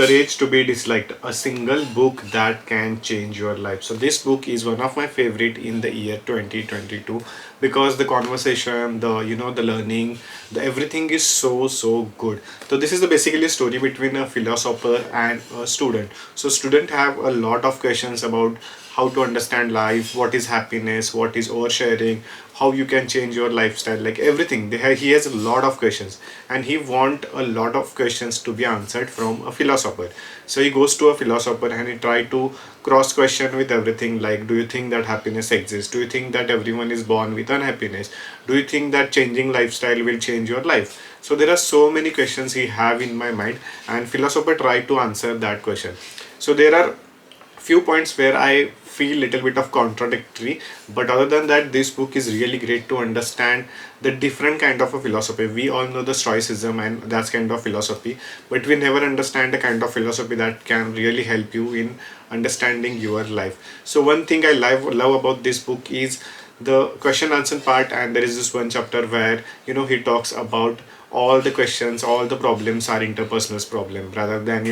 Courage to be Disliked, a single book that can change your life. So this book is one of my favorite in the year 2022 because the conversation, the learning, the everything is so good. So this is the basically a story between a philosopher and a student. So student have a lot of questions about how to understand life, what is happiness, what is oversharing, how you can change your lifestyle, like everything. He has a lot of questions and he want a lot of questions to be answered from a philosopher. So he goes to a philosopher and he try to cross question with everything, like, do you think that happiness exists? Do you think that everyone is born with unhappiness? Do you think that changing lifestyle will change your life? So there are so many questions he have in my mind, and philosopher try to answer that question. So there are few points where I feel little bit of contradictory, but other than that, this book is really great to understand the different kind of a philosophy. We all know the stoicism and that's kind of philosophy, but we never understand the kind of philosophy that can really help you in understanding your life. So one thing I love about this book is the question answer part, and there is this one chapter where he talks about all the questions, all the problems are interpersonal problem rather than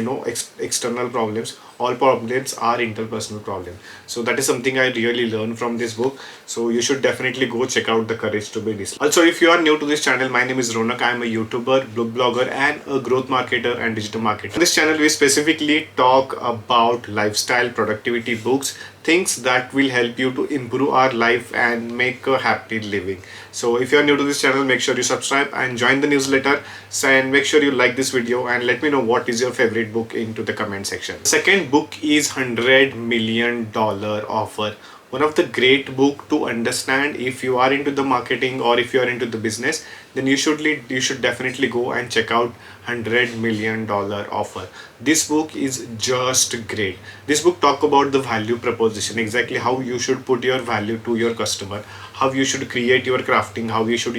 external problems. All problems are interpersonal problem. So that is something I really learned from this book. So you should definitely go check out the Courage to be Disliked. Also, if you are new to this channel, my name is Ronak. I am a YouTuber, blogger and a growth marketer and digital marketer. On this channel we specifically talk about lifestyle, productivity, books, things that will help you to improve our life and make a happy living. So if you are new to this channel, make sure you subscribe and join the newsletter. So, and make sure you like this video and let me know what is your favorite book into the comment section. The second book is $100 million Offer. One of the great book to understand if you are into the marketing or if you are into the business, then you should definitely go and check out $100 million Offer. This book is just great. This book talk about the value proposition, exactly how you should put your value to your customer, how you should create your crafting, how you should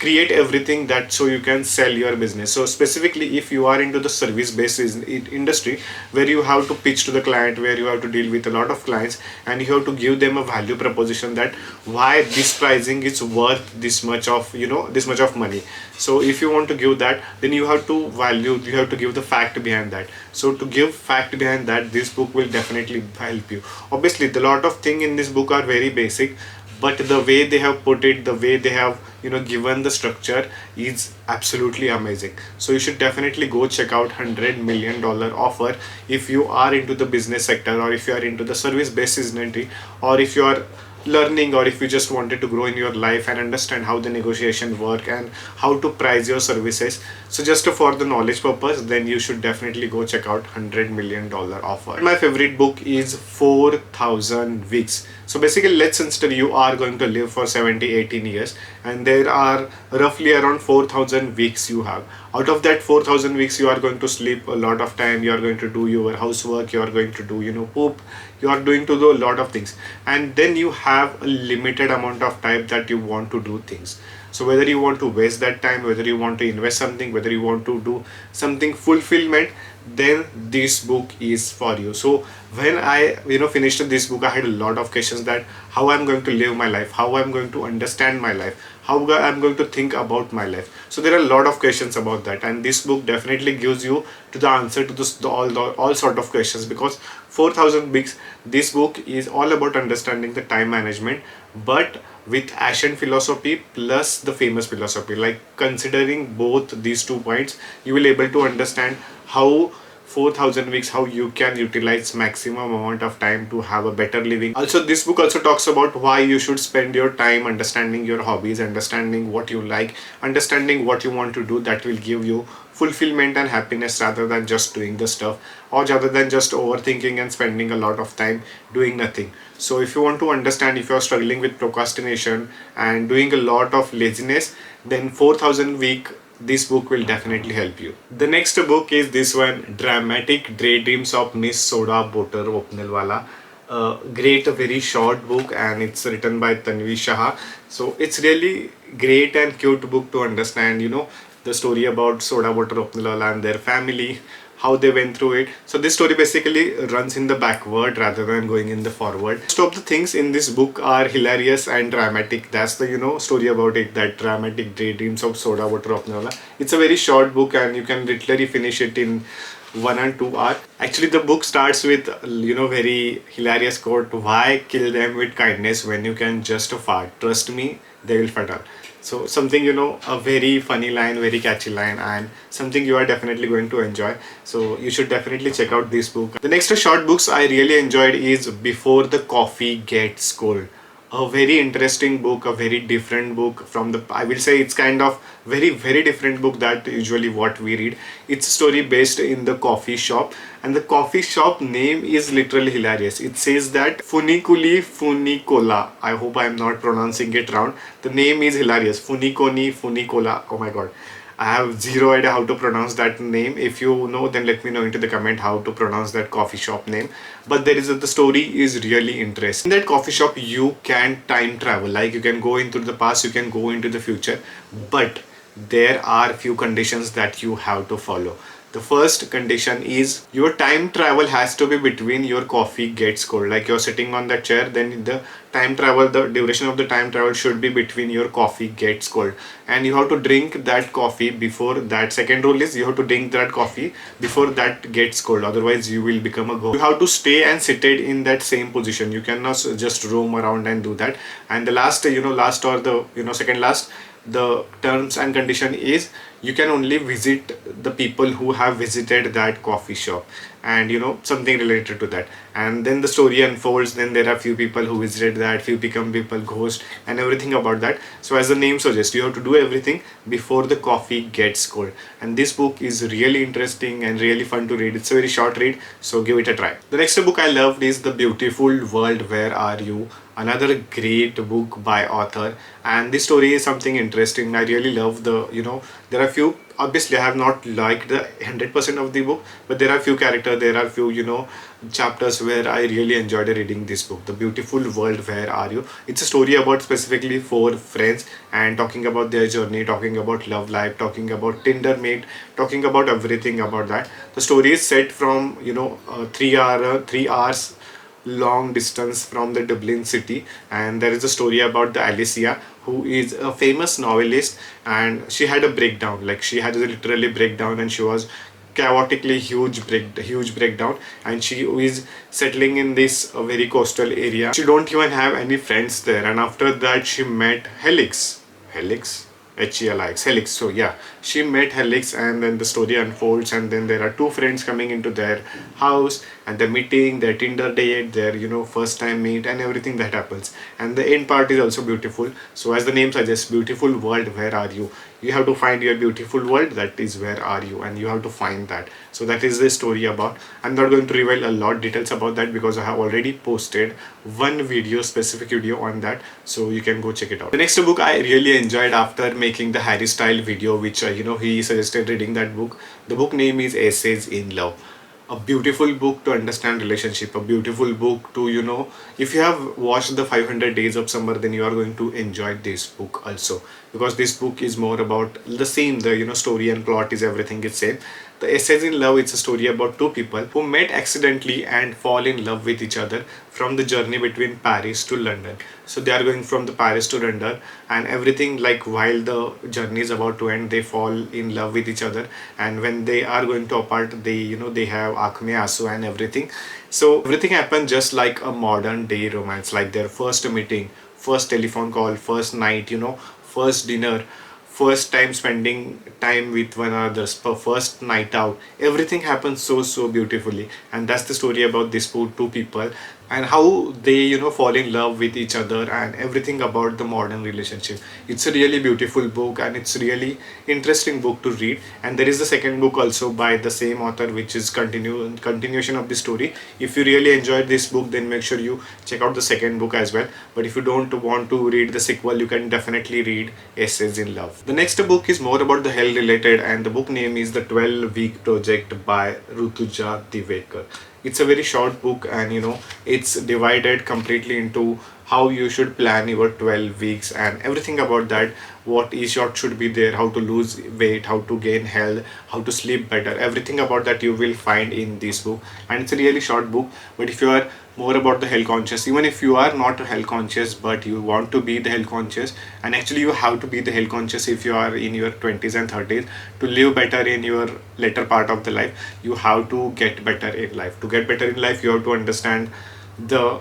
create everything that so you can sell your business. So specifically if you are into the service based industry where you have to pitch to the client, where you have to deal with a lot of clients and you have to give them a value proposition that why this pricing is worth this much of this much of money. So if you want to give that, then you have to give the fact behind that. So to give fact behind that, this book will definitely help you. Obviously the lot of thing in this book are very basic, but the way they have put it, the way they have given the structure is absolutely amazing. So you should definitely go check out $100 million Offer if you are into the business sector, or if you are into the service based industry, or if you are learning, or if you just wanted to grow in your life and understand how the negotiation work and how to price your services. So just for the knowledge purpose, then you should definitely go check out $100 million Offer. My favorite book is 4,000 Weeks. So basically, let's consider you are going to live for 70-18 years and there are roughly around 4,000 weeks you have. Out of that 4,000 weeks, you are going to sleep a lot of time, you are going to do your housework, you are going to do poop, you are doing to do a lot of things, and then you have a limited amount of time that you want to do things. So whether you want to waste that time, whether you want to invest something, whether you want to do something fulfillment, then this book is for you. So when I finished this book, I had a lot of questions that how I'm going to live my life, how I'm going to understand my life, how I'm going to think about my life. So there are a lot of questions about that, and this book definitely gives you to the answer to all sort of questions, because 4,000 weeks, this book is all about understanding the time management, but with Asian philosophy plus the famous philosophy. Like considering both these 2 points, you will able to understand how 4,000 weeks, how you can utilize maximum amount of time to have a better living. Also, this book also talks about why you should spend your time understanding your hobbies, understanding what you like, understanding what you want to do that will give you fulfillment and happiness, rather than just doing the stuff, or rather than just overthinking and spending a lot of time doing nothing. So if you want to understand, if you are struggling with procrastination and doing a lot of laziness, then 4,000 week, this book will definitely help you. The next book is this one, Dramatic Daydreams of Miss Soda Butter Opnalwala. Great, a very short book, and it's written by Tanvi Shah. So it's really great and cute book to understand the story about Soda Butter Opnalwala and their family, how they went through it. So this story basically runs in the backward rather than going in the forward. Most of the things in this book are hilarious and dramatic. That's the story about it, that Dramatic Daydreams of Soda Butter Opnalwala. It's a very short book and you can literally finish it in 1 and 2 are. Actually, the book starts with, very hilarious quote: "Why kill them with kindness when you can just fart? Trust me, they will fatal." So something, a very funny line, very catchy line, and something you are definitely going to enjoy. So you should definitely check out this book. The next short books I really enjoyed is Before the Coffee Gets Cold. A very interesting book, a very different book from the, I will say it's kind of very different book that usually what we read. It's a story based in the coffee shop, and the coffee shop name is literally hilarious. It says that Funiculi Funicola. I hope I'm not pronouncing it wrong. The name is hilarious. Funiconi Funicola. Oh my god, I have zero idea how to pronounce that name. If you know, then let me know into the comment how to pronounce that coffee shop name. But the story is really interesting. In that coffee shop, you can time travel. Like, you can go into the past, you can go into the future, but there are few conditions that you have to follow. The first condition is your time travel has to be between your coffee gets cold. Like, you're sitting on that chair, then the duration of the time travel should be between your coffee gets cold, and you have to drink that coffee before that. Second rule is you have to drink that coffee before that gets cold, otherwise you will become a ghost. You have to stay and seated in that same position. You cannot just roam around and do that. And the last or the second last, the terms and condition is you can only visit the people who have visited that coffee shop, and something related to that. And then the story unfolds. Then there are few people who visited that, few become people ghost, and everything about that. So as the name suggests, you have to do everything before the coffee gets cold. And this book is really interesting and really fun to read. It's a very short read, so give it a try. The next book I loved is The Beautiful World, Where Are You? Another great book by author, and this story is something interesting. I really love there are few, obviously I have not liked the 100% of the book, but there are few characters, there are few chapters where I really enjoyed reading this book. The Beautiful World, Where Are You? It's a story about specifically four friends, and talking about their journey, talking about love life, talking about Tinder mate, talking about everything about that. The story is set from 3 hours long distance from the Dublin city, and there is a story about the Alicia, who is a famous novelist, and she had a breakdown. Like, she had a literally breakdown, and she was chaotically huge breakdown, and she is settling in this very coastal area. She don't even have any friends there, and after that she met Helix, Helix. So yeah, she met Helix, and then the story unfolds, and then there are two friends coming into their house, and the meeting, their Tinder date, their first time meet, and everything that happens. And the end part is also beautiful. So as the name suggests, beautiful world, where are you? You have to find your beautiful world, that is where are you, and you have to find that. So that is the story about. I'm not going to reveal a lot details about that because I have already posted one video, specific video on that, so you can go check it out. The next book I really enjoyed after making the Harry Style video, which he suggested reading that book. The book name is Essays in Love. A beautiful book to understand relationship, a beautiful book to if you have watched the 500 days of summer, then you are going to enjoy this book also, because this book is more about the same, the story and plot is everything is same. The Essays in Love, it's a story about two people who met accidentally and fall in love with each other from the journey between Paris to London. So they are going from the Paris to London, and everything, like, while the journey is about to end, they fall in love with each other. And when they are going to apart, they have acme asu and everything. So everything happened just like a modern day romance, like their first meeting, first telephone call, first night, first dinner, first time spending time with one another, first night out. Everything happens so beautifully, and that's the story about these two people, and how they fall in love with each other, and everything about the modern relationship. It's a really beautiful book, and it's really interesting book to read. And there is the second book also by the same author, which is continuation of the story. If you really enjoyed this book, then make sure you check out the second book as well. But if you don't want to read the sequel, you can definitely read Essays in Love. The next book is more about the health related, and the book name is The 12-Week Project by Rutuja Divekar. It's a very short book, and it's divided completely into how you should plan your 12 weeks and everything about that. what should be there, how to lose weight, how to gain health, how to sleep better. Everything about that you will find in this book, and it's a really short book. But if you are more about the health conscious, even if you are not health conscious but you want to be the health conscious, and actually you have to be the health conscious if you are in your 20s and 30s to live better in your later part of the life. You have to get better in life. To get better in life, you have to understand the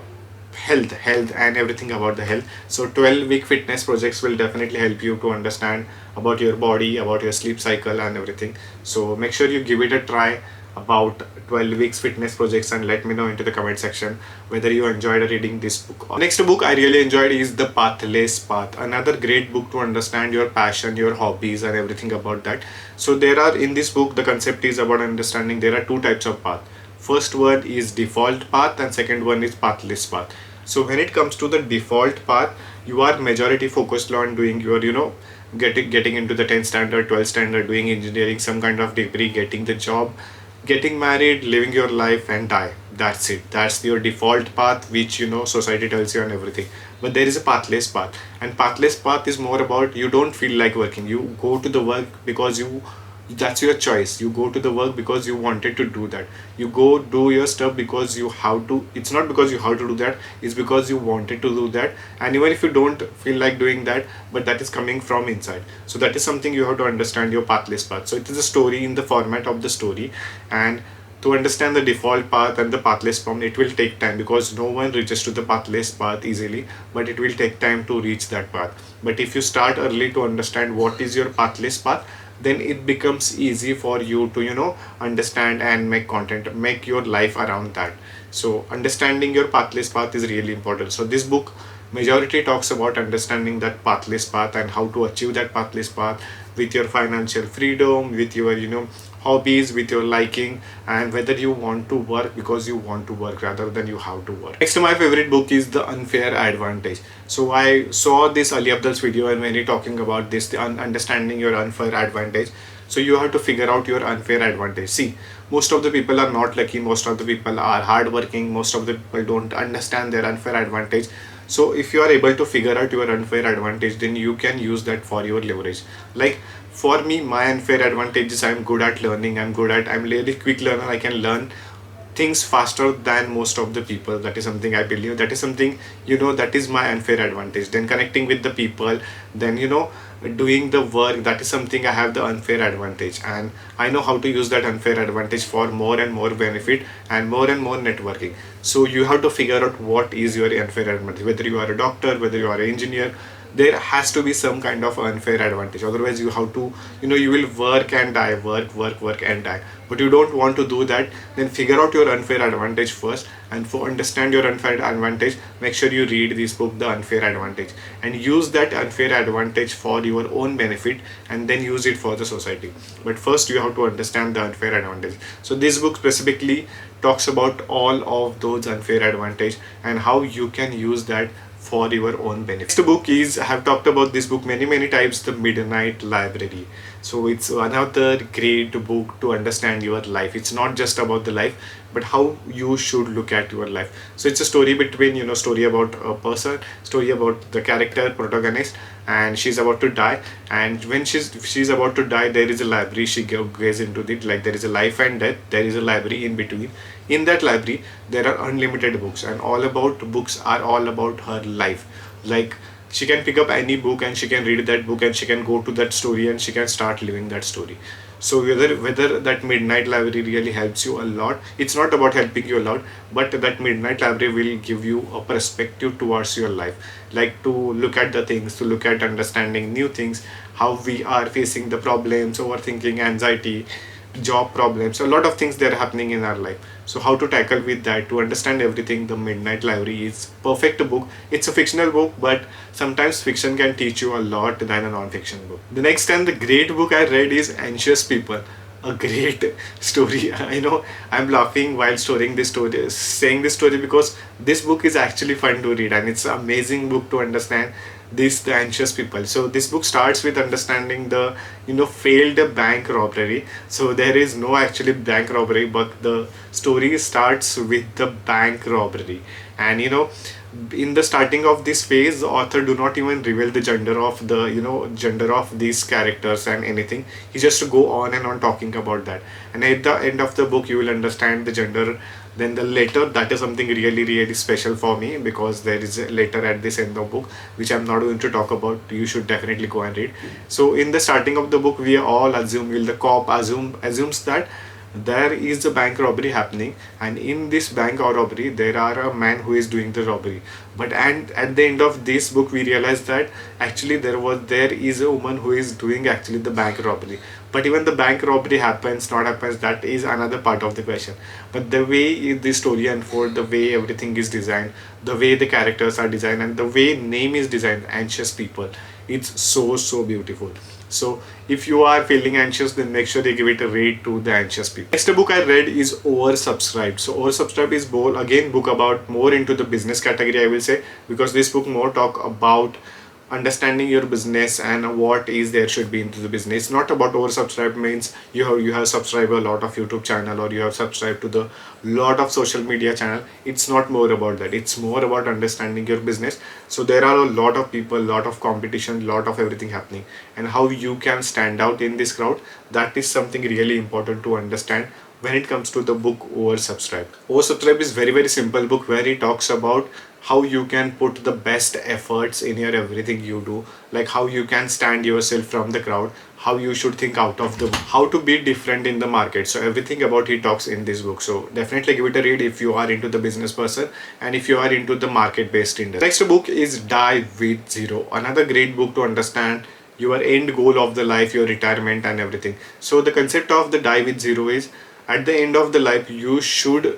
health and everything about the health. So 12-week fitness projects will definitely help you to understand about your body, about your sleep cycle and everything. So make sure you give it a try about 12 weeks fitness projects, and let me know into the comment section whether you enjoyed reading this book. Next book I really enjoyed is The Pathless Path, another great book to understand your passion, your hobbies and everything about that. So there are, in this book, the concept is about understanding there are two types of path. First one is default path and second one is pathless path. So when it comes to the default path, you are majority focused on doing your, getting into the 10th standard, 12th standard, doing engineering, some kind of degree, getting the job, getting married, living your life and die. That's it. That's your default path, which society tells you and everything. But there is a pathless path, and pathless path is more about you don't feel like working. You go to the work because that's your choice. You go to the work because you wanted to do that. You go do your stuff because you have to. It's not because you have to do that, it's because you wanted to do that. And even if you don't feel like doing that, but that is coming from inside, so that is something you have to understand, your pathless path. So it is a story in the format of the story, and to understand the default path and the pathless path, it will take time because no one reaches to the pathless path easily, but it will take time to reach that path. But if you start early to understand what is your pathless path, then it becomes easy for you to understand and make content, make your life around that. So understanding your pathless path is really important. So this book majority talks about understanding that pathless path and how to achieve that pathless path with your financial freedom, with your hobbies, with your liking, and whether you want to work because you want to work rather than you have to work. Next, my favorite book is The Unfair Advantage. So I saw this Ali Abdal's video, and when he talking about this, understanding your unfair advantage. So you have to figure out your unfair advantage. See, most of the people are not lucky, most of the people are hardworking, most of the people don't understand their unfair advantage. So if you are able to figure out your unfair advantage, then you can use that for your leverage. Like for me, my unfair advantage is I'm good at learning, I'm really quick learner, I can learn things faster than most of the people. That is something I believe, that is something that is my unfair advantage. Then connecting with the people, then doing the work, that is something I have the unfair advantage, and I know how to use that unfair advantage for more and more benefit and more networking. So you have to figure out what is your unfair advantage. Whether you are a doctor, whether you are an engineer, there has to be some kind of unfair advantage. Otherwise you have to, you will work and die, work and die. But you don't want to do that. Then figure out your unfair advantage first, and for understand your unfair advantage, make sure you read this book, The Unfair Advantage, and use that unfair advantage for your own benefit, and then use it for the society. But first you have to understand the unfair advantage. So this book specifically talks about all of those unfair advantage and how you can use that for your own benefit. Next book is, I have talked about this book many times, The Midnight Library. So it's another great book to understand your life. It's not just about the life, but how you should look at your life. So it's a story between, story about a person, story about the character protagonist, and she's about to die. And when she's about to die, there is a library. She goes into it, like there is a life and death, there is a library in between. In that library there are unlimited books, and all about books are all about her life. Like she can pick up any book and she can read that book, and she can go to that story and she can start living that story. So whether that midnight library really helps you a lot, it's not about helping you a lot, but that midnight library will give you a perspective towards your life, like to look at the things, to look at understanding new things, how we are facing the problems, overthinking, anxiety, job problems, a lot of things that are happening in our life. So how to tackle with that, to understand everything, The Midnight Library is perfect book. It's a fictional book, but sometimes fiction can teach you a lot than a non-fiction book. The next and the great book I read is Anxious People, a great story. I know I'm laughing while storing this story, saying this story, because this book is actually fun to read, and it's an amazing book to understand the anxious people. So this book starts with understanding the failed bank robbery. So there is no actually bank robbery, but the story starts with the bank robbery. And in the starting of this phase, the author do not even reveal the gender of the gender of these characters and anything. He just go on and on talking about that, and at the end of the book you will understand the gender. Then the letter, that is something really really special for me, because there is a letter at this end of book which I'm not going to talk about. You should definitely go and read. So in the starting of the book, we all assume, will the cop assumes that there is a bank robbery happening, and in this bank or robbery there are a man who is doing the robbery. But and at the end of this book we realize that actually there is a woman who is doing actually the bank robbery. But even the bank robbery happens not happens, that is another part of the question. But the way the story unfolds, the way everything is designed, the way the characters are designed, and the way name is designed, anxious people, it's so beautiful. So if you are feeling anxious, then make sure you give it a rate to the anxious people. Next book I read is Oversubscribed. So Oversubscribed is more again book about more into the business category, I will say, because this book more talk about understanding your business and what is there should be into the business. It's not about oversubscribed means you have subscribed a lot of YouTube channel, or you have subscribed to the lot of social media channel. It's not more about that. It's more about understanding your business. So there are a lot of people, lot of competition, lot of everything happening, and how you can stand out in this crowd. That is something really important to understand when it comes to the book Oversubscribed. Oversubscribed is very simple book where he talks about how you can put the best efforts in your everything you do, like how you can stand yourself from the crowd, how you should think out of the, how to be different in the market. So everything about he talks in this book. So definitely give it a read if you are into the business person and if you are into the market based industry. Next book is Die with Zero, another great book to understand your end goal of the life, your retirement and everything. So the concept of the Die with Zero is, at the end of the life you should have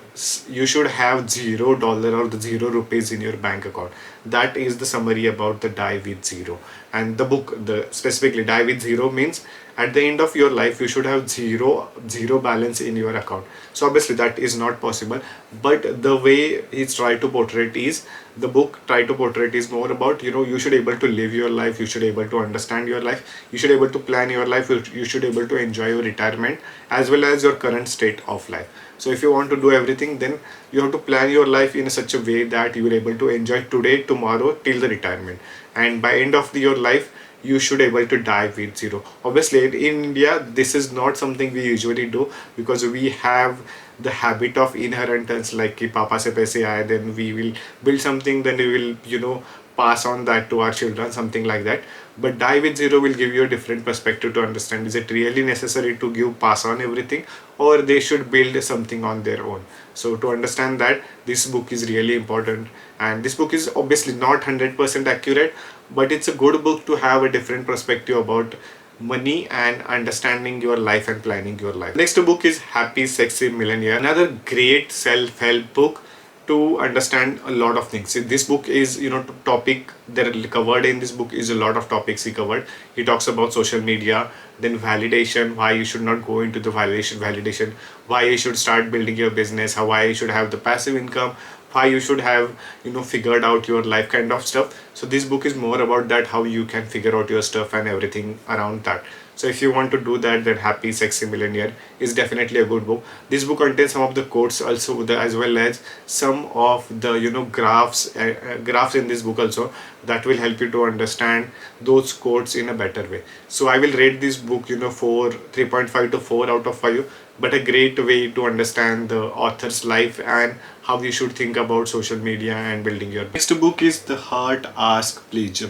$0 or the 0 rupees in your bank account. That is the summary about the Die with Zero. And the book, the specifically Die with Zero means at the end of your life you should have zero balance in your account. So obviously that is not possible, but the way he's tried to portray it is, the book try to portray it is more about, you should able to live your life, you should able to understand your life, you should able to plan your life, you should able to enjoy your retirement as well as your current state of life. So if you want to do everything, then you have to plan your life in such a way that you will able to enjoy today, tomorrow till the retirement, and by end of your life you should able to die with zero. Obviously in India this is not something we usually do, because we have the habit of inheritance, like ki papa se paise aaye, then we will build something, then we will pass on that to our children, something like that. But Die with Zero will give you a different perspective to understand, is it really necessary to give pass on everything, or they should build something on their own. So to understand that, this book is really important, and this book is obviously not 100% accurate, but it's a good book to have a different perspective about money and understanding your life and planning your life. Next book is Happy Sexy Millionaire, another great self-help book to understand a lot of things. This book is, topic that are covered in this book is a lot of topics he covered. He talks about social media, then validation, why you should not go into the validation, why you should start building your business, how why you should have the passive income, why you should have figured out your life kind of stuff. So this book is more about that, how you can figure out your stuff and everything around that. So if you want to do that, then Happy Sexy Millionaire is definitely a good book. This book contains some of the quotes also, as well as some of the graphs in this book also, that will help you to understand those quotes in a better way. So I will rate this book for 3.5 to 4 out of 5, but a great way to understand the author's life and how you should think about social media and building your. Next book is The Heart Ask Pleasure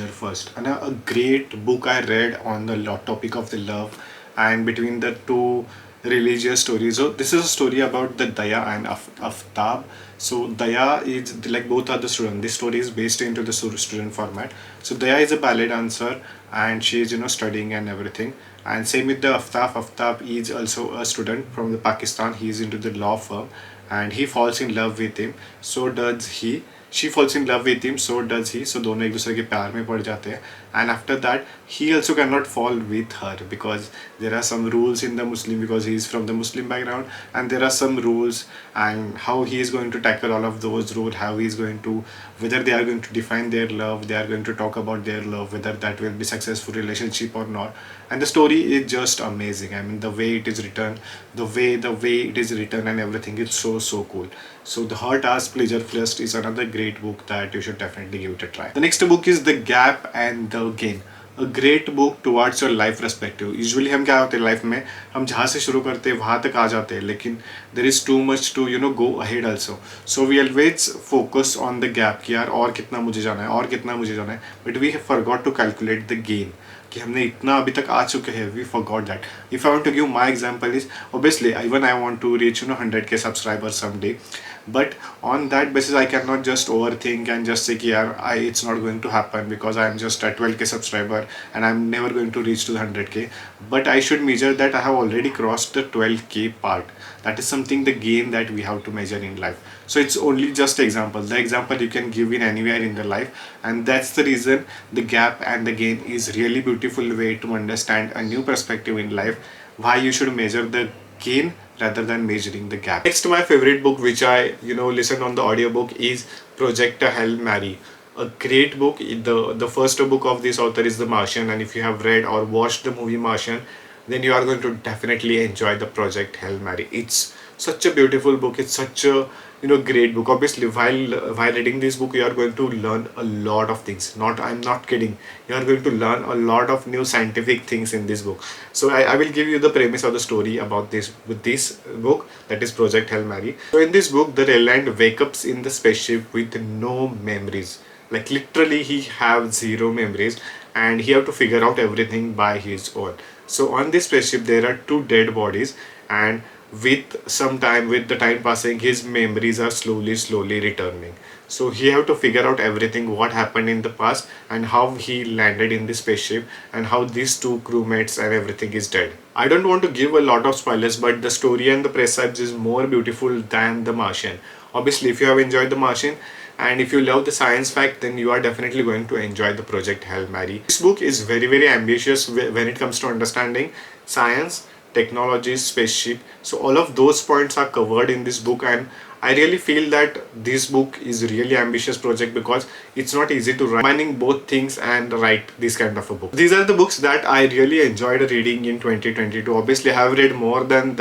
First, and a great book I read on the topic of the love and between the two religious stories. So this is a story about the Daya and Aftab. So Daya is like, both are the student. This story is based into the student format. So Daya is a ballet dancer and she is studying and everything. And same with the Aftab. Aftab is also a student from the Pakistan. He is into the law firm and he falls in love with him. So does he. She falls in love with him, so does he, so दोनों एक दूसरे के प्यार में पड़ जाते हैं. And after that he also cannot fall with her because there are some rules in the Muslim, because he is from the Muslim background, and there are some rules, and how he is going to tackle all of those rules, how he is going to, whether they are going to define their love, they are going to talk about their love, whether that will be successful relationship or not. And the story is just amazing. I mean, the way it is written, the way it is written and everything is so cool. So the Heart as Pleasure First is another great book that you should definitely give it a try. The next book is The Gap and the Gain. A great book towards your life perspective. Usually हम क्या होते हैं life में, हम जहाँ से शुरू करते हैं वहाँ तक आ जाते हैं, लेकिन there is too much to go ahead also. So we always focus on the gap कि यार और कितना मुझे जाना है, और कितना मुझे जाना है, but we forgot to calculate the gain कि हमने इतना अभी तक आ चुके हैं. We forgot that. If I want to give my example is, obviously even I want to reach 100k subscribers someday, but on that basis I cannot just overthink and just say कि यार it's not going to happen because I am just at 12k subscriber and I'm never going to reach to the 100k. But I should measure that I have already crossed the 12k part. That is something, the gain that we have to measure in life. So it's only just example, the example you can give in anywhere in the life, and that's the reason the gap and the gain is really beautiful way to understand a new perspective in life, why you should measure the gain rather than measuring the gap. Next, my favorite book which I listened on the audiobook is Project Hail Mary. A great book. The first book of this author is The Martian, and if you have read or watched the movie Martian, then you are going to definitely enjoy the Project Hail Mary. It's such a beautiful book. It's such a great book. Obviously, while reading this book, you are going to learn a lot of things. I'm not kidding. You are going to learn a lot of new scientific things in this book. So I will give you the premise of the story about this with this book, that is Project Hail Mary. So in this book, the Rayland wakes up in the spaceship with no memories. Like literally, he have zero memories, and he have to figure out everything by his own. So on this spaceship, there are two dead bodies, and with the time passing, his memories are slowly returning. So he have to figure out everything, what happened in the past and how he landed in the spaceship and how these two crewmates and everything is dead. I don't want to give a lot of spoilers, but the story and the precepts is more beautiful than The Martian. Obviously, if you have enjoyed The Martian and if you love the science fact, then you are definitely going to enjoy the Project Hail Mary. This book is very ambitious when it comes to understanding science, technology, spaceship. So all of those points are covered in this book, and I really feel that this book is really ambitious project because it's not easy to write, combining both things and write this kind of a book. These are the books that I really enjoyed reading in 2022. Obviously, I have read more than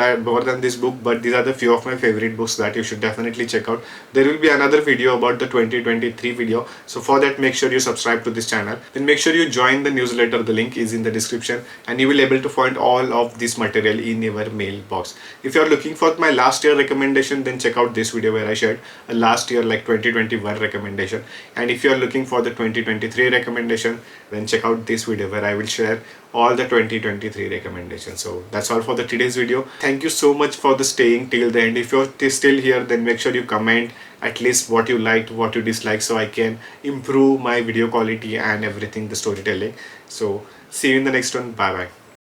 this book, but these are the few of my favorite books that you should definitely check out. There will be another video about the 2023 video. So for that, make sure you subscribe to this channel. Then make sure you join the newsletter. The link is in the description, and you will be able to find all of this material in your mailbox. If you are looking for my last year recommendation, then check out this video where I shared a last year like 2021 recommendation. And if you are looking for the 2023 recommendation, then check out this video where I will share all the 2023 recommendations. So that's all for the today's video. Thank you so much for the staying till the end. If you're still here, then make sure you comment at least what you liked, what you disliked, so I can improve my video quality and everything, the storytelling. So see you in the next one. Bye bye.